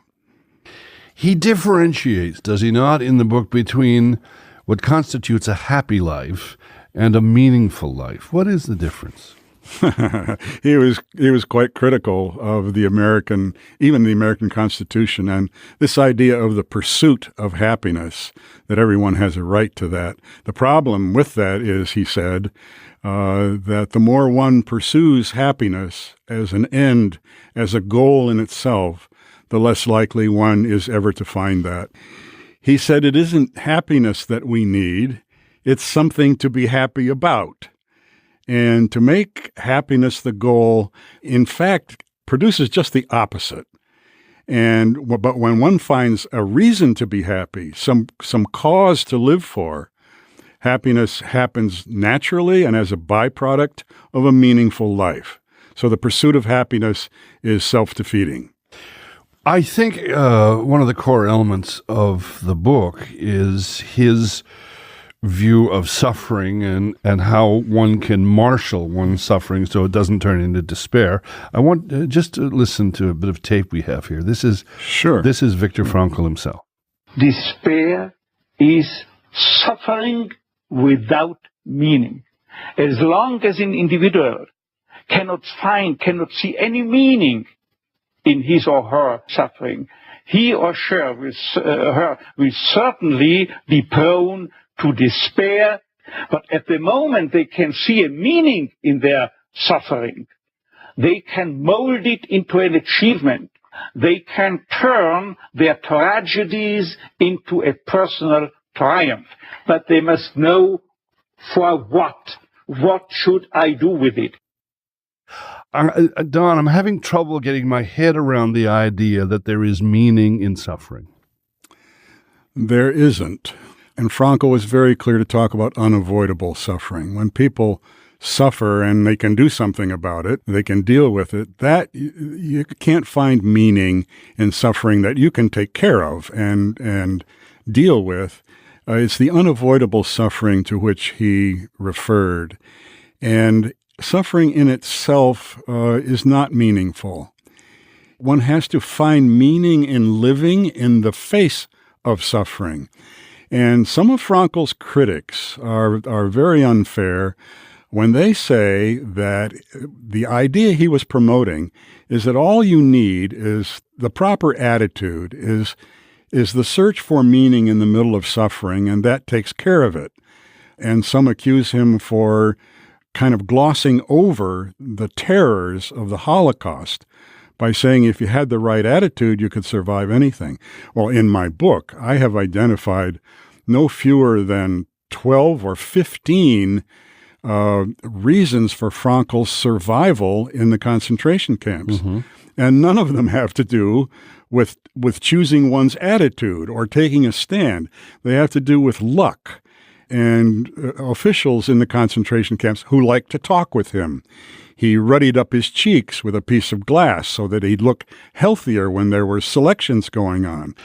He differentiates, does he not, in the book between what constitutes a happy life and a meaningful life. What is the difference? He was quite critical of the American, even the American Constitution, and this idea of the pursuit of happiness, that everyone has a right to that. The problem with that is, he said, that the more one pursues happiness as an end, as a goal in itself, the less likely one is ever to find that. He said it isn't happiness that we need, it's something to be happy about. And to make happiness the goal, in fact, produces just the opposite. But when one finds a reason to be happy, some cause to live for, happiness happens naturally and as a byproduct of a meaningful life. So the pursuit of happiness is self-defeating. I think one of the core elements of the book is his view of suffering and how one can marshal one's suffering so it doesn't turn into despair. I want just to listen to a bit of tape we have here. This is Viktor Frankl himself. Despair is suffering without meaning. As long as an individual cannot see any meaning in his or her suffering, he or she will certainly be prone to despair. But at the moment they can see a meaning in their suffering, they can mold it into an achievement. They can turn their tragedies into a personal triumph. But they must know for what. What should I do with it? Don, I'm having trouble getting my head around the idea that there is meaning in suffering. There isn't. And Frankl was very clear to talk about unavoidable suffering. When people suffer and they can do something about it, they can deal with it, that you can't find meaning in suffering that you can take care of and deal with. It's the unavoidable suffering to which he referred. And suffering in itself is not meaningful. One has to find meaning in living in the face of suffering. And some of Frankl's critics are very unfair when they say that the idea he was promoting is that all you need is the proper attitude, is the search for meaning in the middle of suffering, and that takes care of it. And some accuse him for kind of glossing over the terrors of the Holocaust by saying if you had the right attitude, you could survive anything. Well, in my book, I have identified no fewer than 12 or 15 reasons for Frankl's survival in the concentration camps. Mm-hmm. And none of them have to do with choosing one's attitude or taking a stand. They have to do with luck and officials in the concentration camps who liked to talk with him. He ruddied up his cheeks with a piece of glass so that he'd look healthier when there were selections going on.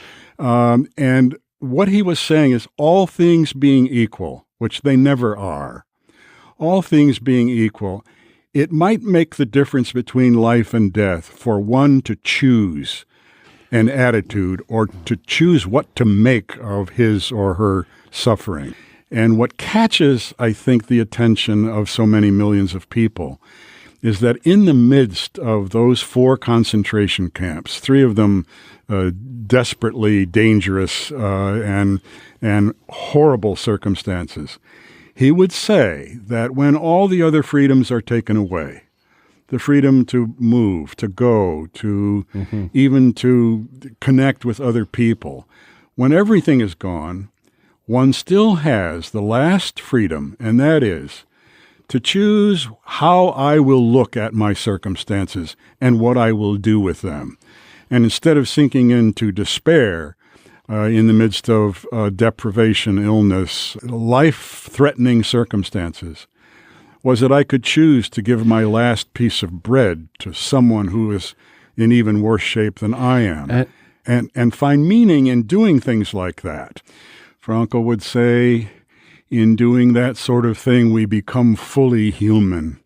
And what he was saying is all things being equal, which they never are, all things being equal, it might make the difference between life and death for one to choose an attitude or to choose what to make of his or her suffering. And what catches, I think, the attention of so many millions of people is that in the midst of those 4 concentration camps, 3 of them desperately dangerous and horrible circumstances, he would say that when all the other freedoms are taken away, the freedom to move, to go, to even to connect with other people, when everything is gone, one still has the last freedom, and that is to choose how I will look at my circumstances and what I will do with them. And instead of sinking into despair in the midst of deprivation, illness, life-threatening circumstances, was that I could choose to give my last piece of bread to someone who is in even worse shape than I am, and find meaning in doing things like that. Frankl would say, in doing that sort of thing, we become fully human.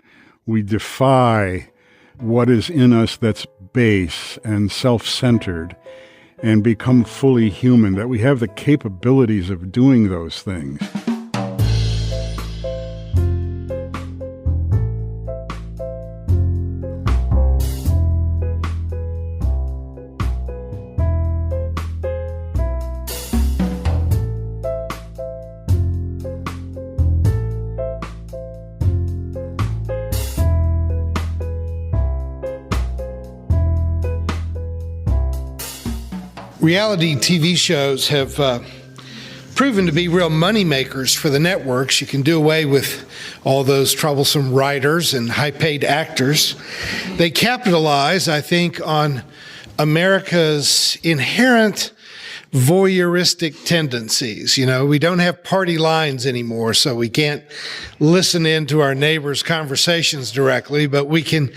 We defy what is in us that's base and self-centered and become fully human, that we have the capabilities of doing those things. Reality TV shows have proven to be real money makers for the networks. You can do away with all those troublesome writers and high-paid actors. They capitalize, I think, on America's inherent voyeuristic tendencies. You know, we don't have party lines anymore, so we can't listen in to our neighbors' conversations directly, but we can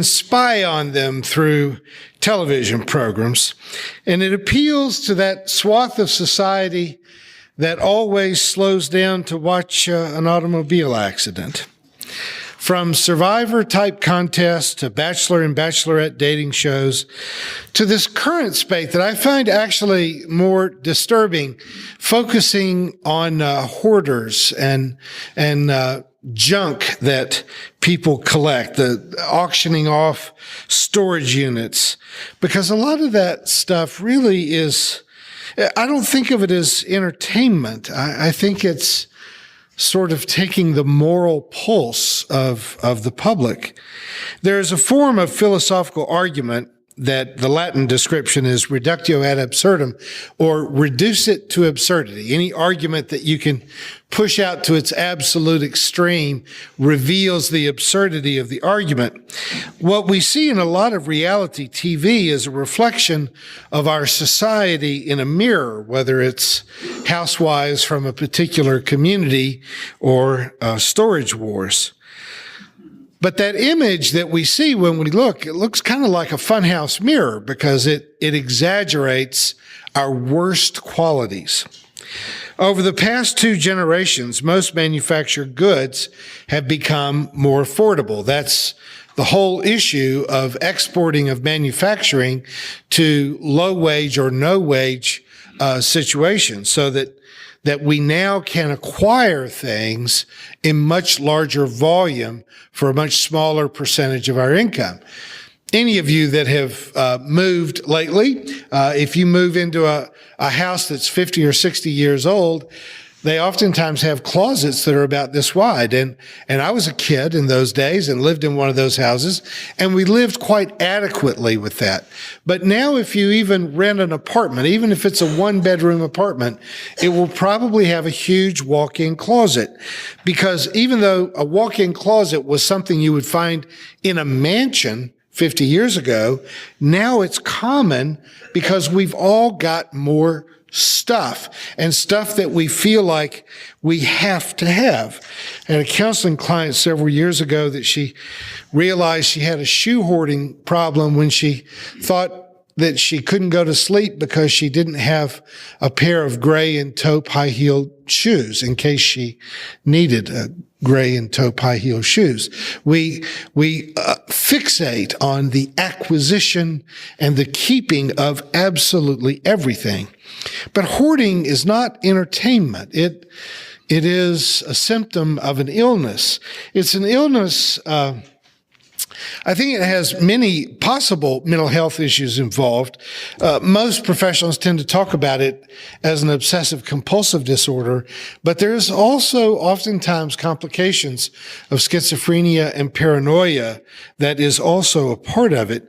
spy on them through television programs. And it appeals to that swath of society that always slows down to watch an automobile accident. From Survivor-type contests to Bachelor and Bachelorette dating shows to this current spate that I find actually more disturbing, focusing on hoarders and junk that people collect, the auctioning off storage units, because a lot of that stuff really is, I don't think of it as entertainment. I think it's sort of taking the moral pulse of the public. There is a form of philosophical argument that the Latin description is reductio ad absurdum, or reduce it to absurdity. Any argument that you can push out to its absolute extreme reveals the absurdity of the argument. What we see in a lot of reality TV is a reflection of our society in a mirror, whether it's housewives from a particular community or storage wars. But that image that we see when we look, it looks kind of like a funhouse mirror because it exaggerates our worst qualities. Over the past 2 generations, most manufactured goods have become more affordable. That's the whole issue of exporting of manufacturing to low-wage or no-wage situations, so that we now can acquire things in much larger volume for a much smaller percentage of our income. Any of you that have moved lately, if you move into a house that's 50 or 60 years old, they oftentimes have closets that are about this wide. And I was a kid in those days and lived in one of those houses, and we lived quite adequately with that. But now if you even rent an apartment, even if it's a 1-bedroom apartment, it will probably have a huge walk-in closet. Because even though a walk-in closet was something you would find in a mansion 50 years ago, now it's common because we've all got more stuff, and stuff that we feel like we have to have. I had a counseling client several years ago that she realized she had a shoe hoarding problem when she thought that she couldn't go to sleep because she didn't have a pair of gray and taupe high-heeled shoes in case she needed gray and taupe high-heel shoes. We fixate on the acquisition and the keeping of absolutely everything. But hoarding is not entertainment. It is a symptom of an illness. It's an illness I think it has many possible mental health issues involved. Most professionals tend to talk about it as an obsessive compulsive disorder, but there's also oftentimes complications of schizophrenia and paranoia that is also a part of it.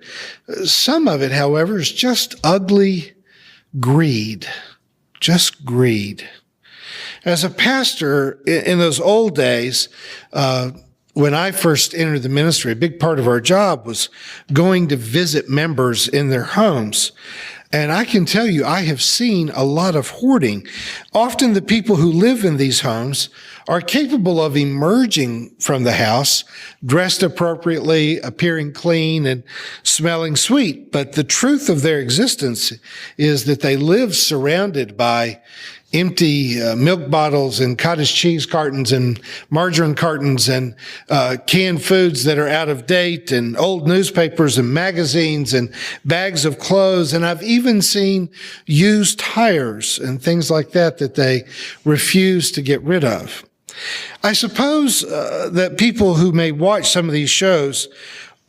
Some of it, however, is just ugly greed. Just greed. As a pastor in those old days, when I first entered the ministry, a big part of our job was going to visit members in their homes. And I can tell you, I have seen a lot of hoarding. Often the people who live in these homes are capable of emerging from the house, dressed appropriately, appearing clean, and smelling sweet. But the truth of their existence is that they live surrounded by empty milk bottles and cottage cheese cartons and margarine cartons and canned foods that are out of date and old newspapers and magazines and bags of clothes. And I've even seen used tires and things like that that they refuse to get rid of. I suppose that people who may watch some of these shows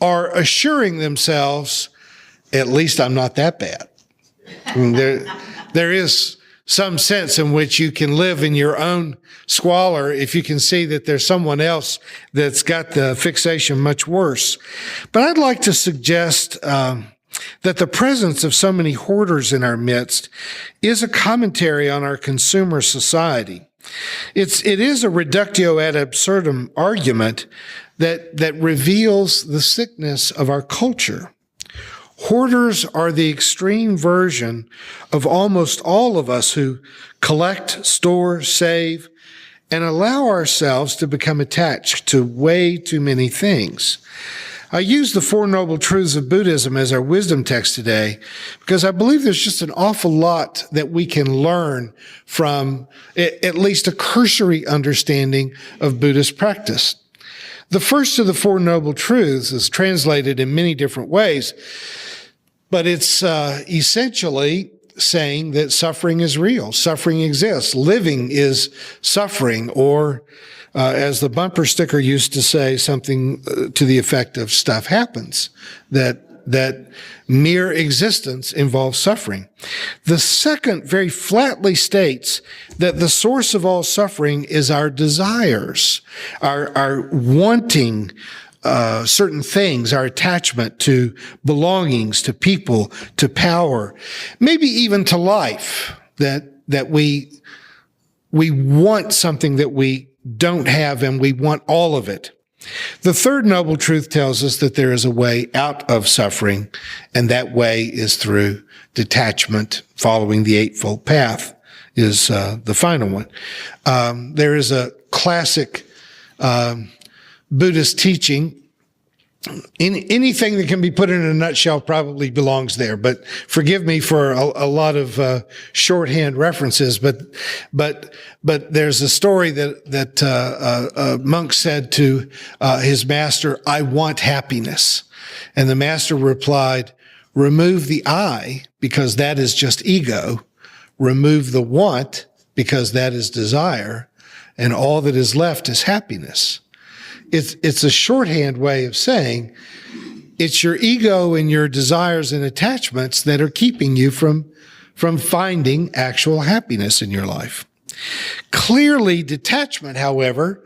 are assuring themselves, at least I'm not that bad. I mean, there is some sense in which you can live in your own squalor if you can see that there's someone else that's got the fixation much worse. But I'd like to suggest that the presence of so many hoarders in our midst is a commentary on our consumer society. It is a reductio ad absurdum argument that reveals the sickness of our culture. Hoarders are the extreme version of almost all of us who collect, store, save, and allow ourselves to become attached to way too many things. I use the Four Noble Truths of Buddhism as our wisdom text today because I believe there's just an awful lot that we can learn from at least a cursory understanding of Buddhist practice. The first of the Four Noble Truths is translated in many different ways, but it's essentially saying that suffering is real. Suffering exists. Living is suffering, or as the bumper sticker used to say, something to the effect of stuff happens, that mere existence involves suffering. The second very flatly states that the source of all suffering is our desires, our wanting certain things, our attachment to belongings, to people, to power, maybe even to life, that we want something that we don't have and we want all of it. The third noble truth tells us that there is a way out of suffering, and that way is through detachment. Following the Eightfold Path is the final one. There is a classic Buddhist teaching. Anything that can be put in a nutshell probably belongs there, but forgive me for a lot of shorthand references. But there's a story that a monk said to his master, "I want happiness," and the master replied, "Remove the I, because that is just ego. Remove the want, because that is desire, and all that is left is happiness." It's a shorthand way of saying it's your ego and your desires and attachments that are keeping you from finding actual happiness in your life. Clearly, detachment, however,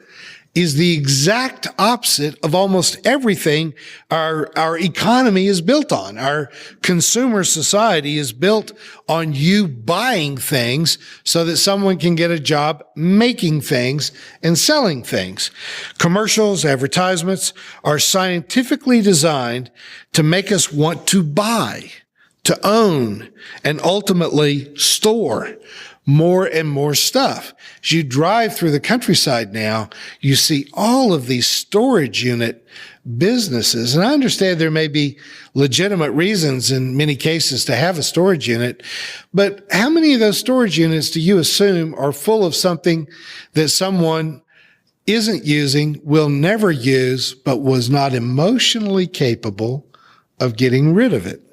is the exact opposite of almost everything our economy is built on. Our consumer society is built on you buying things so that someone can get a job making things and selling things. Commercials, advertisements are scientifically designed to make us want to buy, to own, and ultimately store more and more stuff. As you drive through the countryside now, you see all of these storage unit businesses. And I understand there may be legitimate reasons in many cases to have a storage unit, but how many of those storage units do you assume are full of something that someone isn't using, will never use, but was not emotionally capable of getting rid of it?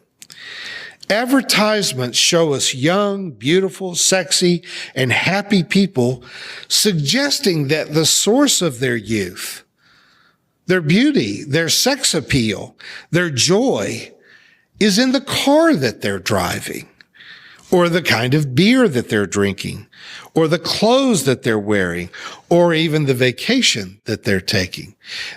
Advertisements show us young, beautiful, sexy, and happy people, suggesting that the source of their youth, their beauty, their sex appeal, their joy is in the car that they're driving, or the kind of beer that they're drinking, or the clothes that they're wearing, or even the vacation that they're taking.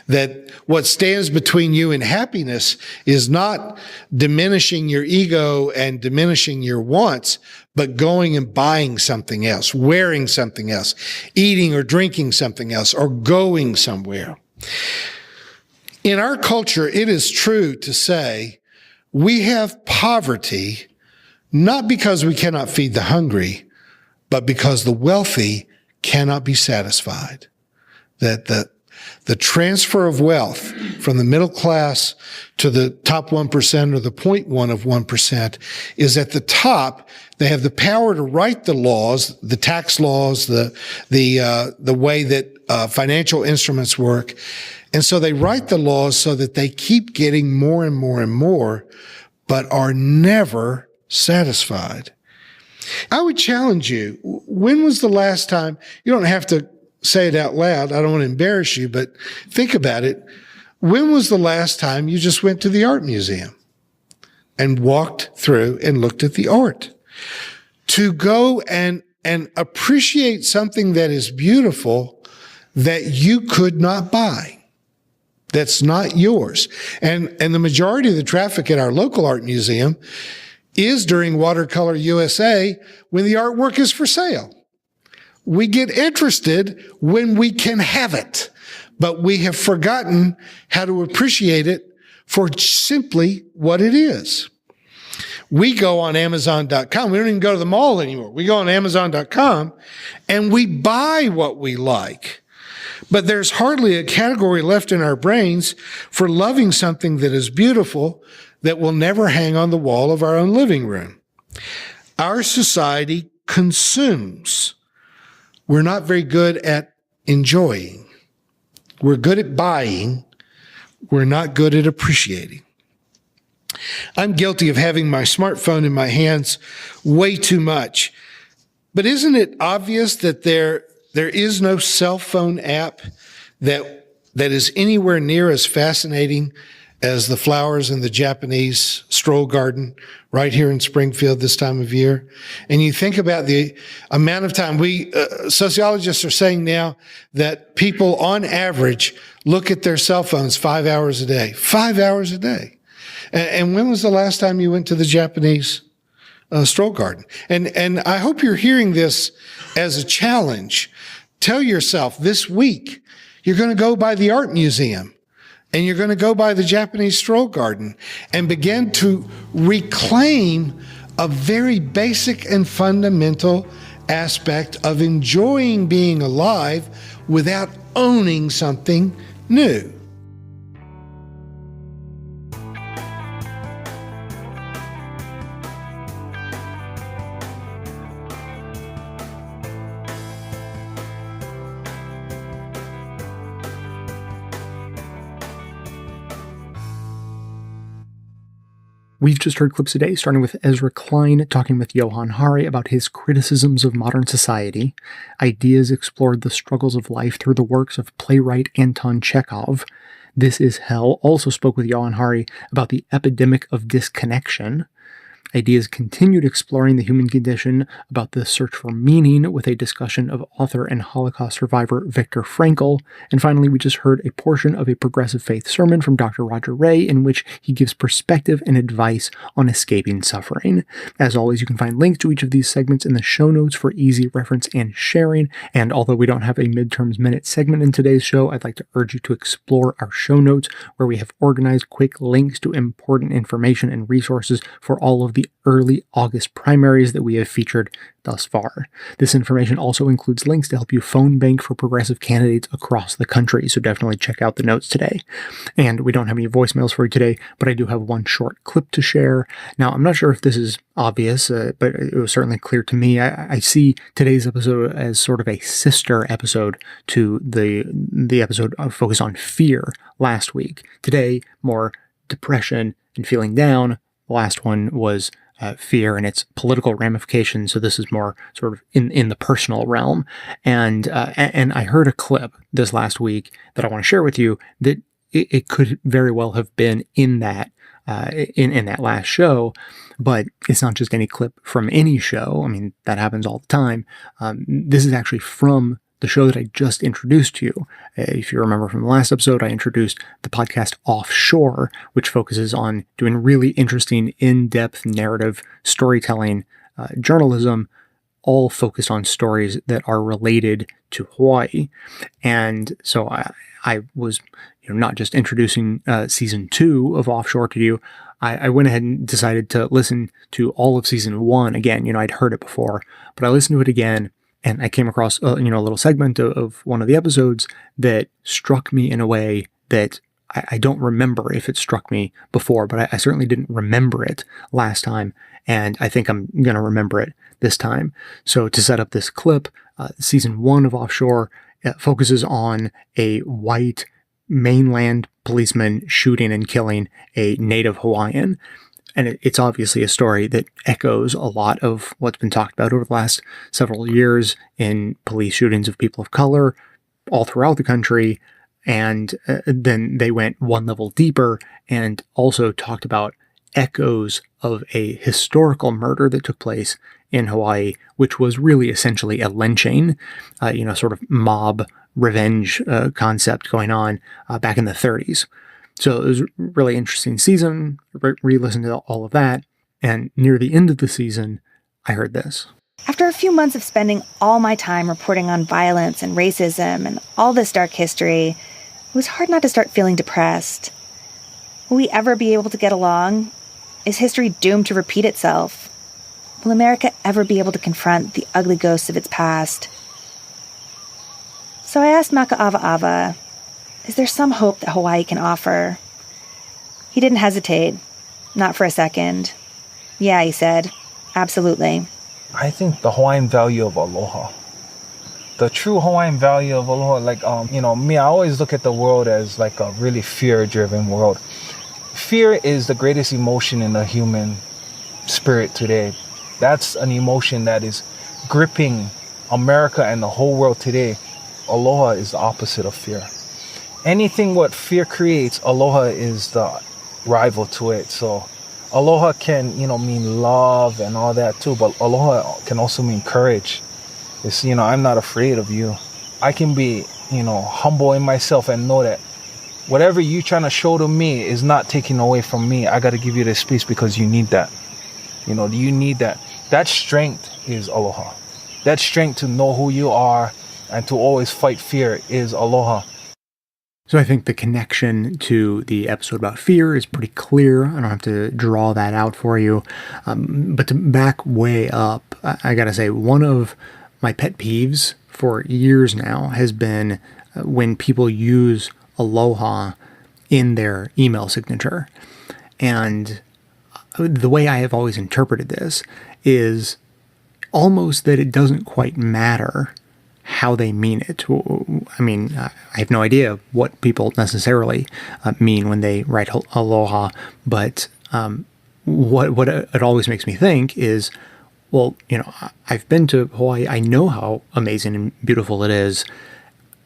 That what stands between you and happiness is not diminishing your ego and diminishing your wants, but going and buying something else, wearing something else, eating or drinking something else, or going somewhere. In our culture, it is true to say we have poverty not because we cannot feed the hungry, but because the wealthy cannot be satisfied. That the transfer of wealth from the middle class to the top 1% or the 0.1 of 1% is at the top. They have the power to write the laws, the tax laws, the way that financial instruments work. And so they write the laws so that they keep getting more and more and more, but are never satisfied. I would challenge you. When was the last time? You don't have to say it out loud. I don't want to embarrass you, but think about it. When was the last time you just went to the art museum and walked through and looked at the art? To go and appreciate something that is beautiful that you could not buy, that's not yours. And the majority of the traffic at our local art museum is during Watercolor USA when the artwork is for sale. We get interested when we can have it, but we have forgotten how to appreciate it for simply what it is. We go on Amazon.com. We don't even go to the mall anymore. We go on Amazon.com and we buy what we like. But there's hardly a category left in our brains for loving something that is beautiful that will never hang on the wall of our own living room. Our society consumes. We're not very good at enjoying. We're good at buying. We're not good at appreciating. I'm guilty of having my smartphone in my hands way too much. But isn't it obvious that there is no cell phone app that is anywhere near as fascinating as the flowers in the Japanese stroll garden right here in Springfield this time of year? And you think about the amount of time sociologists are saying now that people on average look at their cell phones 5 hours a day. 5 hours a day. And when was the last time you went to the Japanese stroll garden? And I hope you're hearing this as a challenge. Tell yourself this week, you're going to go by the art museum and you're going to go by the Japanese stroll garden and begin to reclaim a very basic and fundamental aspect of enjoying being alive without owning something new. We've just heard clips today, starting with Ezra Klein talking with Johann Hari about his criticisms of modern society. Ideas explored the struggles of life through the works of playwright Anton Chekhov. This Is Hell also spoke with Johann Hari about the epidemic of disconnection. Ideas continued exploring the human condition about the search for meaning with a discussion of author and Holocaust survivor Viktor Frankl. And finally, we just heard a portion of a progressive faith sermon from Dr. Roger Ray in which he gives perspective and advice on escaping suffering. As always, you can find links to each of these segments in the show notes for easy reference and sharing. And although we don't have a Midterms Minute segment in today's show, I'd like to urge you to explore our show notes where we have organized quick links to important information and resources for all of the early August primaries that we have featured thus far. This information also includes links to help you phone bank for progressive candidates across the country, so definitely check out the notes today. And we don't have any voicemails for you today, but I do have one short clip to share. Now, I'm not sure if this is obvious, but it was certainly clear to me. I see today's episode as sort of a sister episode to the episode focused on fear last week. Today, more depression and feeling down. The last one was fear and its political ramifications. So this is more sort of in the personal realm. And I heard a clip this last week that I want to share with you that it could very well have been in that in that last show, but it's not just any clip from any show. I mean, that happens all the time. This is actually from the show that I just introduced to you. If you remember from the last episode, I introduced the podcast Offshore, which focuses on doing really interesting, in-depth narrative storytelling journalism, all focused on stories that are related to Hawaii. And so I was not just introducing season 2 of Offshore to you. I went ahead and decided to listen to all of season 1 again. I'd heard it before, but I listened to it again, and I came across a little segment of one of the episodes that struck me in a way that I don't remember if it struck me before, but I certainly didn't remember it last time, and I think I'm going to remember it this time. So to set up this clip, season 1 of Offshore focuses on a white mainland policeman shooting and killing a native Hawaiian. And it's obviously a story that echoes a lot of what's been talked about over the last several years in police shootings of people of color all throughout the country. And then they went one level deeper and also talked about echoes of a historical murder that took place in Hawaii, which was really essentially a lynching, sort of mob revenge concept going on back in the 30s. So it was a really interesting season, re-listened to all of that, and near the end of the season, I heard this. After a few months of spending all my time reporting on violence and racism and all this dark history, it was hard not to start feeling depressed. Will we ever be able to get along? Is history doomed to repeat itself? Will America ever be able to confront the ugly ghosts of its past? So I asked Maka'ava, is there some hope that Hawaii can offer? He didn't hesitate, not for a second. Yeah, he said, absolutely. I think the Hawaiian value of aloha. The true Hawaiian value of aloha, me, I always look at the world as like a really fear-driven world. Fear is the greatest emotion in the human spirit today. That's an emotion that is gripping America and the whole world today. Aloha is the opposite of fear. Anything what fear creates, aloha is the rival to it. So aloha can, mean love and all that too, but aloha can also mean courage. It's, I'm not afraid of you. I can be, humble in myself and know that whatever you're trying to show to me is not taken away from me. I got to give you this space because you need that. You need that. That strength is aloha. That strength to know who you are and to always fight fear is aloha. So I think the connection to the episode about fear is pretty clear. I don't have to draw that out for you. But to back way up, I got to say, one of my pet peeves for years now has been when people use aloha in their email signature. And the way I have always interpreted this is almost that it doesn't quite matter how they mean it. I mean, I have no idea what people necessarily mean when they write aloha, but what it always makes me think is, well, I've been to Hawaii. I know how amazing and beautiful it is,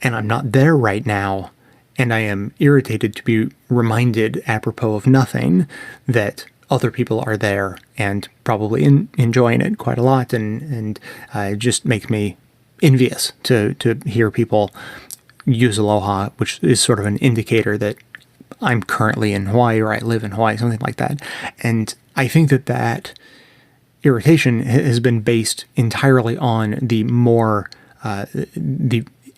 and I'm not there right now, and I am irritated to be reminded, apropos of nothing, that other people are there and probably enjoying it quite a lot, and it just makes me envious to hear people use aloha, which is sort of an indicator that I'm currently in Hawaii or I live in Hawaii, something like that. And I think that irritation has been based entirely on the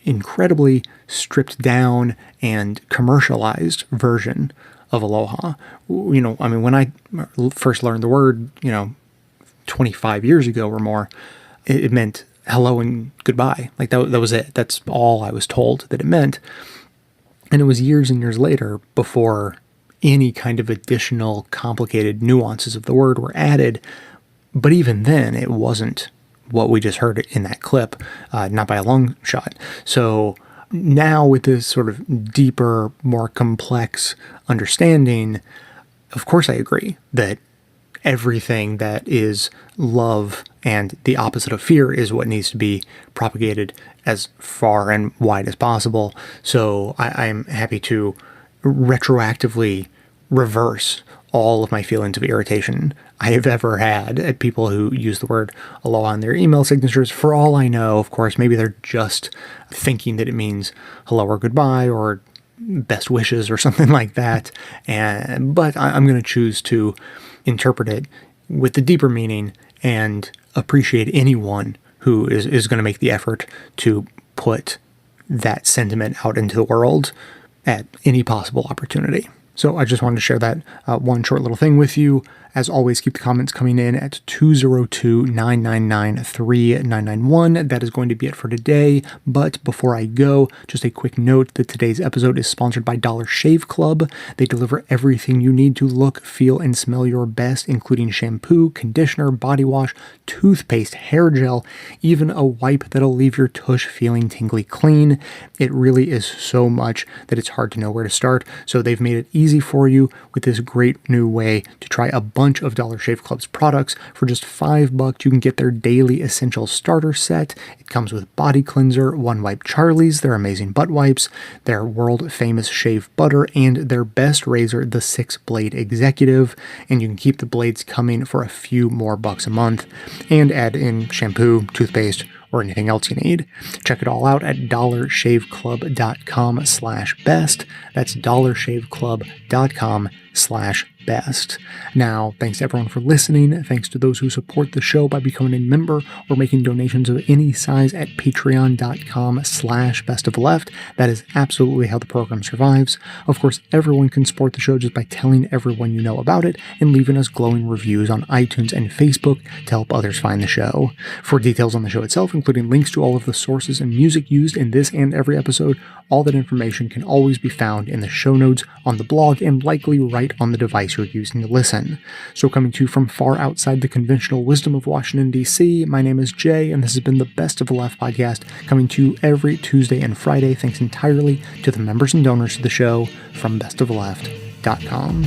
incredibly stripped down and commercialized version of aloha. When I first learned the word, 25 years ago or more, it meant hello and goodbye. Like that was it. That's all I was told that it meant. And it was years and years later before any kind of additional complicated nuances of the word were added. But even then, it wasn't what we just heard in that clip, not by a long shot. So now with this sort of deeper, more complex understanding, of course I agree that everything that is love and the opposite of fear is what needs to be propagated as far and wide as possible. So I'm happy to retroactively reverse all of my feelings of irritation I have ever had at people who use the word aloha in their email signatures. For all I know, of course, maybe they're just thinking that it means hello or goodbye or best wishes or something like that. But I'm going to choose to interpret it with the deeper meaning and appreciate anyone who is going to make the effort to put that sentiment out into the world at any possible opportunity. So I just wanted to share that one short little thing with you. As always, keep the comments coming in at 202-999-3991. That is going to be it for today. But before I go, just a quick note that today's episode is sponsored by Dollar Shave Club. They deliver everything you need to look, feel, and smell your best, including shampoo, conditioner, body wash, toothpaste, hair gel, even a wipe that'll leave your tush feeling tingly clean. It really is so much that it's hard to know where to start. So they've made it easy for you with this great new way to try a bunch of Dollar Shave Club's products. For just $5, you can get their daily essential starter set. It comes with body cleanser, One Wipe Charlie's, their amazing butt wipes, their world famous shave butter, and their best razor, the 6-blade Executive. And you can keep the blades coming for a few more bucks a month and add in shampoo, toothpaste, or anything else you need. Check it all out at dollarshaveclub.com/best. That's dollarshaveclub.com/best. Now, thanks to everyone for listening. Thanks to those who support the show by becoming a member or making donations of any size at patreon.com/bestofleft. That is absolutely how the program survives. Of course, everyone can support the show just by telling everyone you know about it and leaving us glowing reviews on iTunes and Facebook to help others find the show. For details on the show itself, including links to all of the sources and music used in this and every episode, all that information can always be found in the show notes on the blog and likely right on the device you're using to listen. So coming to you from far outside the conventional wisdom of Washington, D.C., my name is Jay, and this has been the Best of the Left podcast, coming to you every Tuesday and Friday, thanks entirely to the members and donors to the show from bestoftheleft.com.